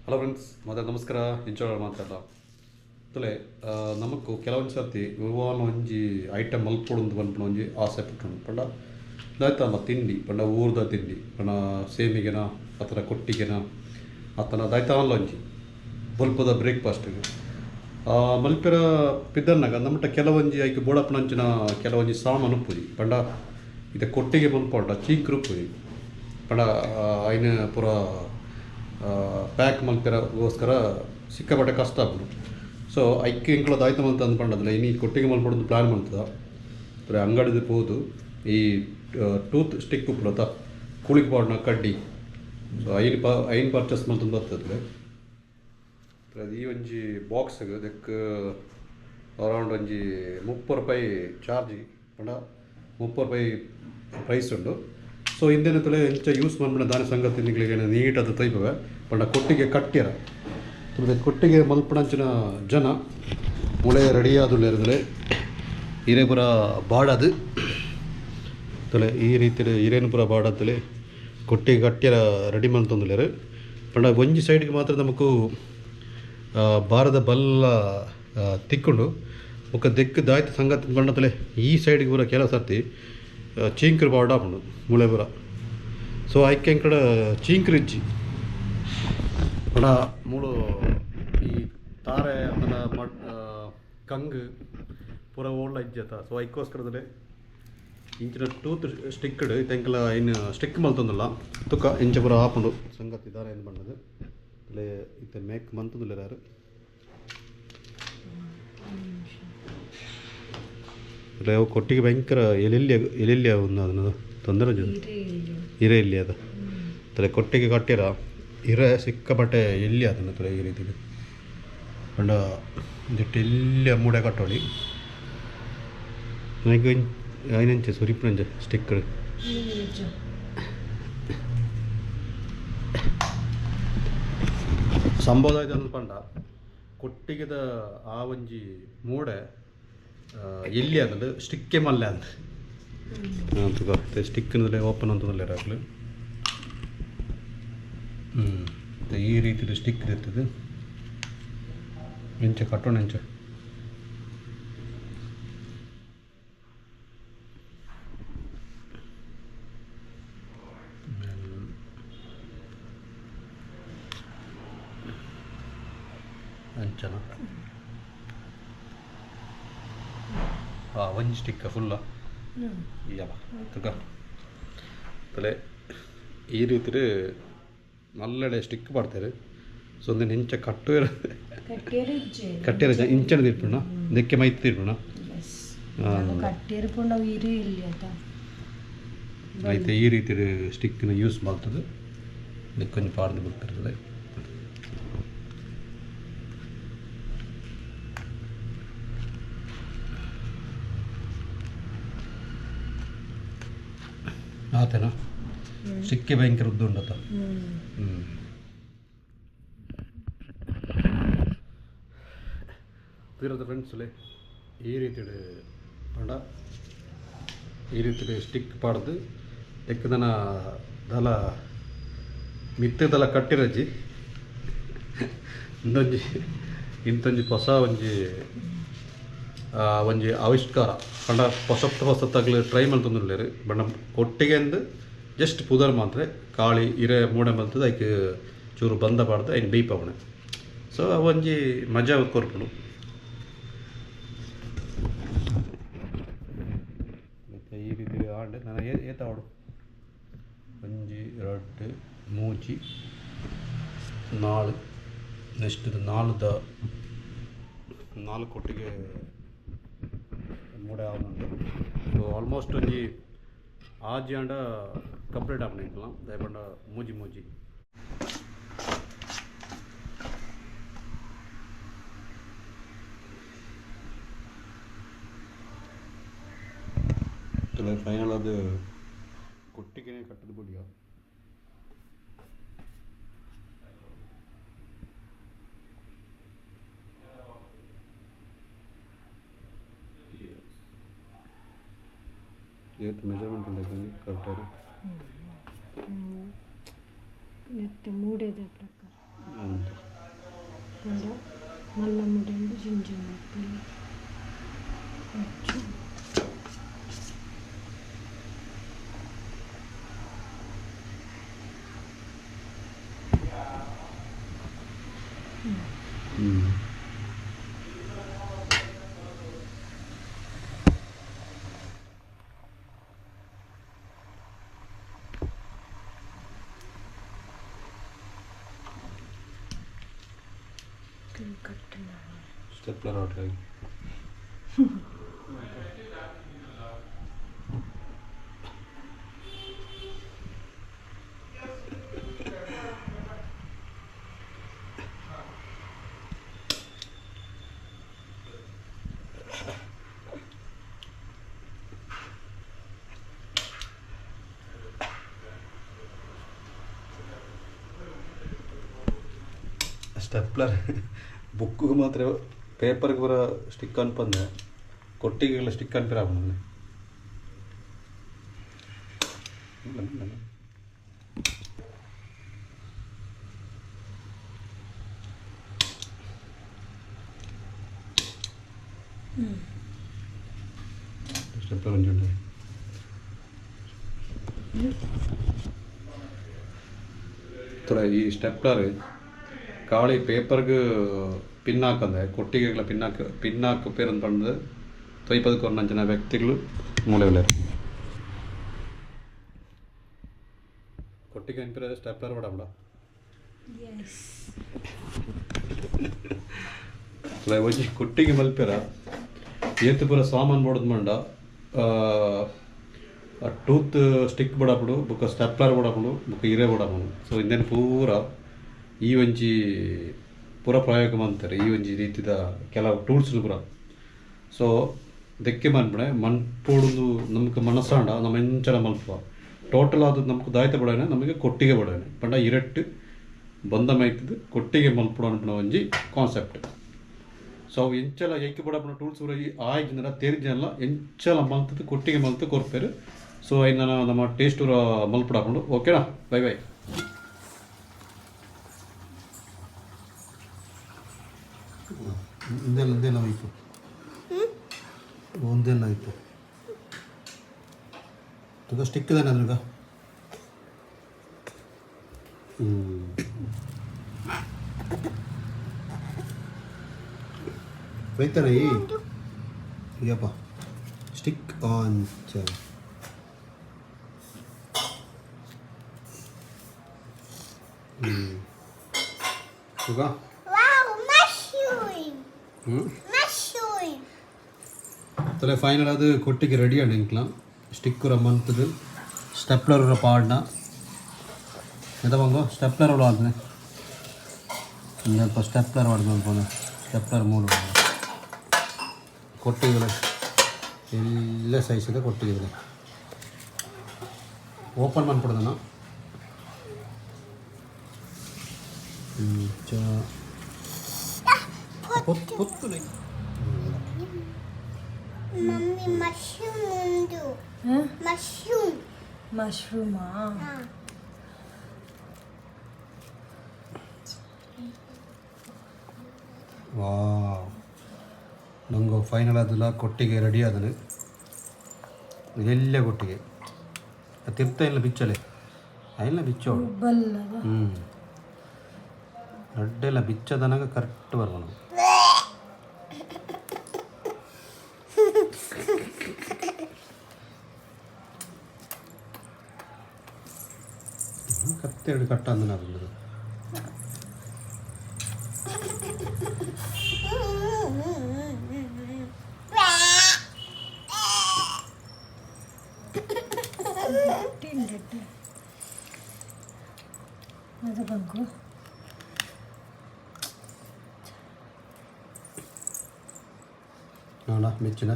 Hello friends, ಮತ್ತೆ ನಮಸ್ಕಾರ. ಇಂಚೋಳ ಮಾತಾಡ ತಲೆ ನಮಕ್ ಕೆಲವೊಂದು ಸರ್ತಿ ವಿವಾಹ ಒಂಜಿ ಐಟಮ್ ಮಲ್ಪೊಡು ಬಂದ್ಪುಣ ಒಂಜಿ ಆಸೆ ಪುಟ್ಟು ಪಂಡ ದಾಯ್ತಲ್ಲ ತಿಂಡಿ ಪಂಡ ಊರ್ದ ತಿಂಡಿ ಪಂಡ ಸೇಮಿಗೆನ ಅಥವಾ ಕೊಟ್ಟಿಗೆನ ಆತನ ದಾಯ್ತಲ್ಲ ಒಂಜಿ ಬಲ್ಪದ ಬ್ರೇಕ್ಫಾಸ್ಟ್ಗೆ ಮಲ್ಪೆರ ಪಿದ್ದನ್ನಾಗ ನಮ್ಮಟ ಕೆಲವೊಂಜಿ ಐಕೆ ಬೋಡಪ್ಪನಂಚಿನ ಕೆಲವೊಂಜಿ ಸಾಮಾನು ಉಪ್ಪುಜಿ ಪಂಡ ಇದು ಕೊಟ್ಟಿಗೆ ಮಲ್ಪೊಂಡ ಚೀಕ್ರು ಉಪ್ಪುಜಿ ಪಂಡ ಐನ ಪೂರ ಪ್ಯಾಕ್ ಮಲ್ಪೆರಗೋಸ್ಕರ ಸಿಕ್ಕಾಪಟ್ಟೆ ಕಷ್ಟ ಆಗ್ಬೋದು. ಸೊ ಐಕ್ಕೆ ಇಂಕ್ಳದ ಆಯ್ತು ಅಂತ ಅಂದ್ಕೊಂಡದಿಲ್ಲ ಇನ್ನು ಕೊಟ್ಟಿಗೆ ಮಲ್ಪಡೋದು ಪ್ಲ್ಯಾನ್ ಮಾಡ್ತದ ಬರೀ ಅಂಗಡಿದು ಹೋದು ಈ ಟೂತ್ ಸ್ಟಿಕ್ ಉಪ್ಪುಲತ್ತ ಕೂಳಿಗೆ ಪಾಡ್ನ ಕಡ್ಡಿ. ಸೊ ಐನ್ ಪರ್ಚೇಸ್ ಮಾಡ್ತಂದು ಬರ್ತದೆ. ಅದು ಈ ಒಂಜಿ ಬಾಕ್ಸ್ಗೆ ಅದಕ್ಕೆ ಅರೌಂಡ್ ಒಂಜಿ 30 ರೂಪಾಯಿ ಚಾರ್ಜ್ ಪಂಡ 30 ರೂಪಾಯಿ ಪ್ರೈಸ್ ಉಂಡು. ಸೊ ಹಿಂದಿನ ಎಂಚ ಯೂಸ್ ಮಾಡ್ಬಿಡ ದಾನಿ ಸಂಗತಿ ನಿಗಳಿಗೆ ನೀಟಾದ ತೈಪವೆ ಪಂಡ ಕೊಟ್ಟಿಗೆ ಕಟ್ಟ್ಯಾರ ಕೊಟ್ಟಿಗೆ ಮಲ್ಪಣಂಚಿನ ಜನ ಮುಳೆ ರೆಡಿಯಾದುಲ್ಲೇರದಲೆ ಹಿರೇಪುರ ಬಾಡದು ತಲೆ ಈ ರೀತಿ ಹಿರೇನಪುರ ಬಾಡತ್ತಲೆ ಕೊಟ್ಟಿಗೆ ಕಟ್ಟ್ಯಾರ ರೆಡಿ ಮಲ್ತೊಂದುಲ್ಲೇರು ಪಂಡ ಒಂಜಿ ಸೈಡ್ಗೆ ಮಾತ್ರ ನಮಕು ಬಾರದ ಬಲ್ಲ ತಿಕ್ಕೊಂಡು ಮುಖ ದೆಕ್ಕು ದಾಯ್ತು ಸಂಗತಿ ಬಂಡತಲೆ ಈ ಸೈಡ್ಗೆ ಪೂರ ಕೆಲವು ಸರ್ತಿ ಚೀಂಕ್ರು ಬಾಡ ಆಪುಂಡು ಮುಳೆ ಪೂರ. ಸೊ ಐಕೆ ಕಡೆ ಚೀಂಕ್ರು ಇಜ್ಜಿ ಪಂಡ ಮೂಳು ಈ ತಾರೆ ಅದನ್ನ ಕಂಗು ಪೂರ ಓಡ್ಲ ಇಜ್ಜತ. ಸೊ ಐಕೋಸ್ಕರದಲ್ಲೇ ಇಂಚಿನ ಟೂತ್ ಸ್ಟಿಕ್ಡ್ ತೆಂಕಲ ಇನ್ನು ಸ್ಟಿಕ್ ಮಲ್ತೊಂದಲ್ಲ ತುಕ ಇಂಚ ಪೂರ ಆಪುಂಡು ಸಂಗತಿ ದಾರ ಏನು ಬಣ್ಣದು ಅಲ್ಲೇ ಇತ್ತ ಮೇಕ್ ಮಂತಂದಿಲ್ಲ ಯಾರು ಅಲ್ಲ ಅವು ಕೊಟ್ಟಿಗೆ ಭಯಂಕರ ಎಲೆಲ್ಲಿ ಒಂದು ಅದನ್ನು ತೊಂದರೆ ಹಿರೆ ಇಲ್ಲಿ ಅದು ತಲೆ ಕೊಟ್ಟಿಗೆ ಕಟ್ಟಿರ ಹಿರೆ ಸಿಕ್ಕಾಪಟ್ಟೆ ಎಲ್ಲಿ ಅದನ್ನು ತಲೆ ಈ ರೀತಿ ಪಂಡ ಜಟ್ಟು ಎಲ್ಲಿ ಮೂಡೆ ಕಟ್ಟೋಳಿ ನನಗೆ ಐನಂಚೆ ಸುರಿಪುನಂಚೆ ಸ್ಟಿಕ್ಗಳು ಸಂಭವ ಆಯ್ತು ಪಂಡ ಕೊಟ್ಟಿಗೆದ ಆ ಒಂಜಿ ಮೂಡೆ ಎಲ್ಲಿ ಅನ್ನೋದು ಸ್ಟಿಕ್ಕೆ ಮಲ್ಲೆ ಅಂತ ಸ್ಟಿಕ್ನಲ್ಲೇ ಓಪನ್ ಅಂತಂದಲ್ಲೇ ರಾಗಲು ಈ ರೀತಿಯ ಸ್ಟಿಕ್ ಇರ್ತದೆ ಎಂಚ ಕಟ್ಟೋಣ ಎಂಚ ಅಂಚನ ಒಂಜಿ ಸ್ಟಿಕ್ಕ ಫುಲ್ಲ ಯಾವ ತುಕ ತಲೆ ಈ ರೀತಿ ನಲ್ಲೆಡೆ ಸ್ಟಿಕ್ ಮಾಡ್ತಾರೆ. ಸೊ ಒಂದು ಇಂಚ ಕಟ್ಟುವ ಕಟ್ಟಿರ ಇಂಚನ ತಿರ್ಪುಣ ದೆಕ್ಕೆ ಮೈತ್ ತಿರ್ಪುಣ ಆಯ್ತು ಈ ರೀತಿ ಸ್ಟಿಕ್ನ ಯೂಸ್ ಮಾಡ್ತದೆ. ದೆಕ್ಕೊಂದು ಪಾಡ್ದು ಬಿಡ್ತಿರ್ತದೆ. ಆತನ ಸಿಕ್ಕೆ ಭಯಂಕರ ಉದ್ದ ಉಂಡತ ತೀರದ ಫ್ರೆಂಡ್ಸಲ್ಲಿ ಈ ರೀತಿ ಪಂಡ ಈ ರೀತಿ ಸ್ಟಿಕ್ ಪಾಡ್ದು ತೆಕ್ಕದನ ದಲ ಮಿತ್ತದಲ ಕಟ್ಟಿರಜ್ಜಿ ಇಂತೊಂಜಿ ಹೊಸ ಒಂಜಿ ಆವಿಷ್ಕಾರ ಪಂಡ ಹೊಸತ್ತಾಗಲಿ ಟ್ರೈ ಮಲ್ತೊಂದುಲ್ಲೇರು ಬಣ್ಣ ಕೊಟ್ಟಿಗೆ ಅಂದು ಜಸ್ಟ್ ಪುದರ್ ಮಾತ್ರ ಕಾಳಿ ಹಿರೆ ಮೂಡೆ ಮಲ್ತದ ಐಕೆ ಚೂರು ಬಂದ ಪಾಡ್ದು ಐನು ಬೇಯ್ಪವಣೆ. ಸೊ ಒಂಜಿ ಮಜಾ ಕೊರ್ಪುಡು ಈ ರೀತಿ ಆಂಡೆ ನಾನು ಏತ ಆಡು ಒಂಜಿ 2 3 4 ನೆಕ್ಸ್ಟ್ 4 ಕೊಟ್ಟಿಗೆ ಮೂಡೆ ಆವನುಂಟು. ಸೊ ಆಲ್ಮೋಸ್ಟ್ ಒಂಜಿ ಆಜಿ ಆಂಡ ಕಂಪ್ಲೀಟ್ ಆಪಣ ಇತ್ತಲ್ಲ ದಯಪಂಡ ಮೂಜಿ ಫೈನಲ್ ಅದು ಕೊಟ್ಟಿಗೆ ಕಟ್ಟದ ಬಿಡಿಯ ಇವತ್ತು ಮೆಜರ್ಮೆಂಟ್ ಉಂಟಾಗಿ ಕರೆಕ್ಟಾಗಿ ಮೂಡೆದ ಪ್ರಕಾರ ada malam dan jinjing api. Stapler out ಆಗಿ ಸ್ಟೆಪ್ಲರ್ ಬುಕ್ಕಿಗೆ ಮಾತ್ರ ಪೇಪರ್ಗೆ ಬರೋ ಸ್ಟಿಕ್ ಅನ್ಪಂದೆ ಕೊಟ್ಟಿಗೆಲ್ಲ ಸ್ಟಿಕ್ ಅನ್ಪಿರ ಆಗೋಣ ಸ್ಟೆಪ್ಲರ್ ಒಂಚುಂಡು ಈ ಸ್ಟೆಪ್ಲರ್ ಕಾಳಿ ಪೇಪರ್ಗೆ ಪಿನ್ ಹಾಕಂದೆ ಕೊಟ್ಟಿಗೆಗಳ ಪಿನ್ ಹಾಕುಪೇರು ಅಂತ ಪಂದು ತೊಯ್ಪದಕ್ಕೆ ಒಂದು ಜನ ವ್ಯಕ್ತಿಗಳು ಮೂಲೆಗಳು ಕೊಟ್ಟಿಗೆ ಅನ್ಪಿರ ಸ್ಟೆಪ್ಲರ್ ಬಡ ಒಂಜಿ ಕೊಟ್ಟಿಗೆ ಮಲ್ಪೆರ ಏತು ಪೂರ ಸಾಮಾನು ಬೋಡದ್ ಮಂಡ ಟೂತ್ ಸ್ಟಿಕ್ ಬಡಪಡು ಬೊಕ್ಕ ಸ್ಟೆಪ್ಲರ್ ಬಡಪಡು ಬೊಕ್ಕ ಹಿರೆ ಬಡಪಡು ಸೊ ಇಂದೇನು ಪೂರ ಈ ಒಂಜಿ ಪೂರ ಪ್ರಯೋಗ ಮಾಡ್ತಾರೆ ಈ ಒಂಜಿ ರೀತಿದ ಕೆಲವು ಟೂಲ್ಸ್ ಪೂರ ಸೊ ದೆಕ್ಕೆ ಮನ್ಪಡೆ ಮನ್ಪೋಡು ನಮ್ಗೆ ಮನಸ್ಸಾಂಡ ನಮ್ಮ ಎಂಚಲ ಮಲ್ಪ ಟೋಟಲ್ ಅದು ನಮ್ಗೆ ದಾಯ್ತ ಬಡೋಣ ನಮಗೆ ಕೊಟ್ಟಿಗೆ ಬಡೋಣ ಪಂಡ ಇರಟ್ಟು ಬಂದ ಮೈತದ ಕೊಟ್ಟಿಗೆ ಮಲ್ಪಡು ಅನ್ಪಣ ಒಂಜಿ ಕಾನ್ಸೆಪ್ಟ್ ಸೊ ಅವು ಎಂಚಲ ಏಕೆ ಬಡಪಣ ಟೂಲ್ಸ್ ಪೂರ ಈ ಆಯ್ತು ತೇರಿಜಲ್ಲ ಎಂಚಲ ಮಲ್ತದ್ದು ಕೊಟ್ಟಿಗೆ ಮಲ್ತು ಕೊರ್ಪೇರು ಸೊ ಐನ ನಮ್ಮ ಟೇಸ್ಟ್ ಮಲ್ಪಡಾಕೊಂಡು ಓಕೆನಾ ಬೈ ಬೈ ಒಂದೇನಾಯಿತು ಒಂದೇನಾಯಿತು ತುಗ ಸ್ಟಿಕ್ ಇದಾನೆ ಅದ್ರಾಗ ಬೈತಾನೆ ಈಗಪ್ಪ ಸ್ಟಿಕ್ ಆನ್ ಚ ತುಗ ತಲೆ ಫೈನಲ್ ಅದು ಕೊಟ್ಟಿಗೆ ರೆಡಿ ಆಡಿಂಕ್ಲಾಂ ಸ್ಟಿಕ್ಕರ ಮಂತದು ಸ್ಟೆಪ್ಲರ್ ಪಾಡ್ನ ಎಂತ ಬಂಗೋ ಸ್ಟೆಪ್ಲರ್ ಆದ್ನೆ ಸ್ವಲ್ಪ ಸ್ಟೆಪ್ಲರ್ ಮಾಡ್ಕೊಂಡು ಸ್ಟೆಪ್ಲರ್ ಮೂರು ಕೊಟ್ಟಿಗೆ ಎಲ್ಲ ಸೈಜ್ ಇದೆ ಕೊಟ್ಟಿಗೆ ಓಪನ್ ಮಾಡ್ಬಿಡ್ದನ పొత్తు మమ్మీ మష్రూమ్ ఉంది మష్రూమా ವಾ ನಂಗೆ ಫೈನಲ್ ಅದಲ್ಲ ಕೊಟ್ಟಿಗೆ ರೆಡಿ ಆದನು ಎಲ್ಲೇ ಕೊಟ್ಟಿಗೆ ತಿರ್ತಾ ಇಲ್ಲ ಬಿಚ್ಚಲೆ ಎಲ್ಲ ಬಿಚ್ಚೋಳು ಅಡ್ಡೆಲ್ಲ ಬಿಚ್ಚದನಾಗ ಕರೆಕ್ಟ್ ಬರ್ಬೋದು ಕತ್ತೆರಡು ಕಟ್ಟ ಅಂದ್ರೆ ಅದು ಅದು ಬಂಕು ನೋಡ ಮೆಚ್ಚಿನ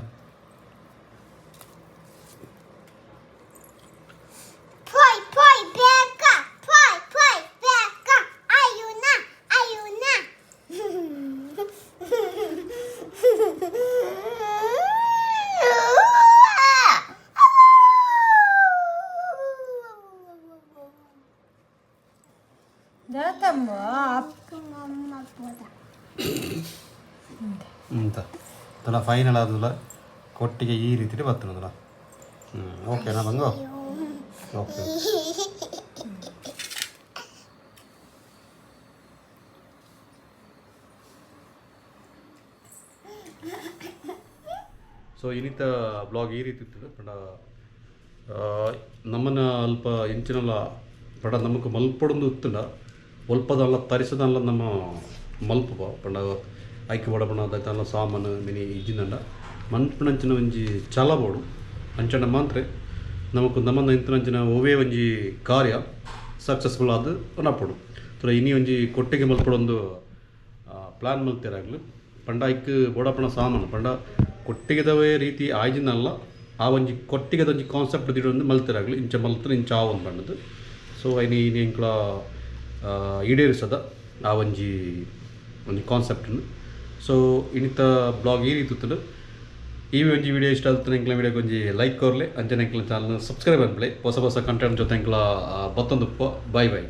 datang mo Mama, ಅಂತ ಅದಲ್ಲ ಫೈನಲ್ ಆದಲ್ಲ ಕೊಟ್ಟಿಗೆ ಈ ರೀತಿ ಬರ್ತದಲ್ಲ. ಓಕೆನಾ ಬಂಗು? ಓಕೆ. ಸೊ ಇನ್ನಿತ ಬ್ಲಾಗ್ ಈ ರೀತಿ ಇರ್ತದೆ ಪಂಡ ನಮ್ಮನ್ನ ಅಲ್ಪ ಎಂಚಿನಲ್ಲ ಪಂಡ ನಮಗೆ ಮಲ್ಪೊಡೊಂದು ಇತ್ತಂಡ ಒಲ್ಪದಲ್ಲ ತರಿಸದಲ್ಲ ನಮ್ಮ ಮಲ್ಪ ಪಂಡ ಐಕ್ಯ ಬಡಬಣ ಅದಲ್ಲ ಸಾಮಾನು ಮಿನಿ ಇಜಿನಂಡ ಮನ್ಪುಣಂಚಿನ ಒಂಜಿ ಛಲಬೋಡು ಅಂಚನ ಮಾತ್ರ ನಮಕ್ ನಮ್ಮನ್ನ ಇಂತನಂಚಿನ ಒವೇ ಒಂಜಿ ಕಾರ್ಯ ಸಕ್ಸಸ್ಫುಲ್ ಆದ ನಪ್ಪಡು ತರ ಇನಿ ಒಂಜಿ ಕೊಟ್ಟಿಗೆ ಮಲ್ಪಡೊಂದು ಪ್ಲಾನ್ ಮಲ್ತಿರಾಗ್ಲು ಪಂಡ ಐಕ್ ಬೋಡಪಣ ಸಾಮಾನು ಪಂಡ ಕೊಟ್ಟಿಗೆದವೇ ರೀತಿ ಆಯ್ಜಿನಲ್ಲ ಆ ಒಂಜಿ ಕೊಟ್ಟಿಗೆದ ಒಂಜಿ ಕಾನ್ಸೆಪ್ಟ್ ದಿಡೊಂದು ಮಲ್ತಿರಾಗ್ಲು ಇಂಚ ಮಲ್ತರು ಇಂಚ ಆ ಒಂದು ಬಣ್ಣದು. ಸೊ ಐನಿ ಇಂಕ್ಲ ಈಡೇರಿಸದ ಆ ಒಂಜಿ ಕಾನ್ಸೆಪ್ಟನ್ನು. ಸೊ ಇನ್ನಿತ ಬ್ಲಾಗ್ ಈ ರೀತಿ ಇತ್ತು. ಈ ಒಂಜಿ ವಿಡಿಯೋ ಇಷ್ಟ ಆಗುತ್ತೆ ಎಂಕ್ಲ ವಿಡಿಯೋಗೆ ಒಂಜಿ ಲೈಕ್ ಕೊರ್ಲೆ ಅಂಚನೆ ಎಂಕ್ಲ ಚಾನಲ್ ಸಬ್ಸ್ಕ್ರೈಬ್ ಅನ್ಪ್ಲೆ ಹೊಸ ಹೊಸ ಕಂಟೆಂಟ್ ಜೊತೆ ಎಂಕ್ಲ ಬತ್ತೊಂದು ಬೈ ಬೈ.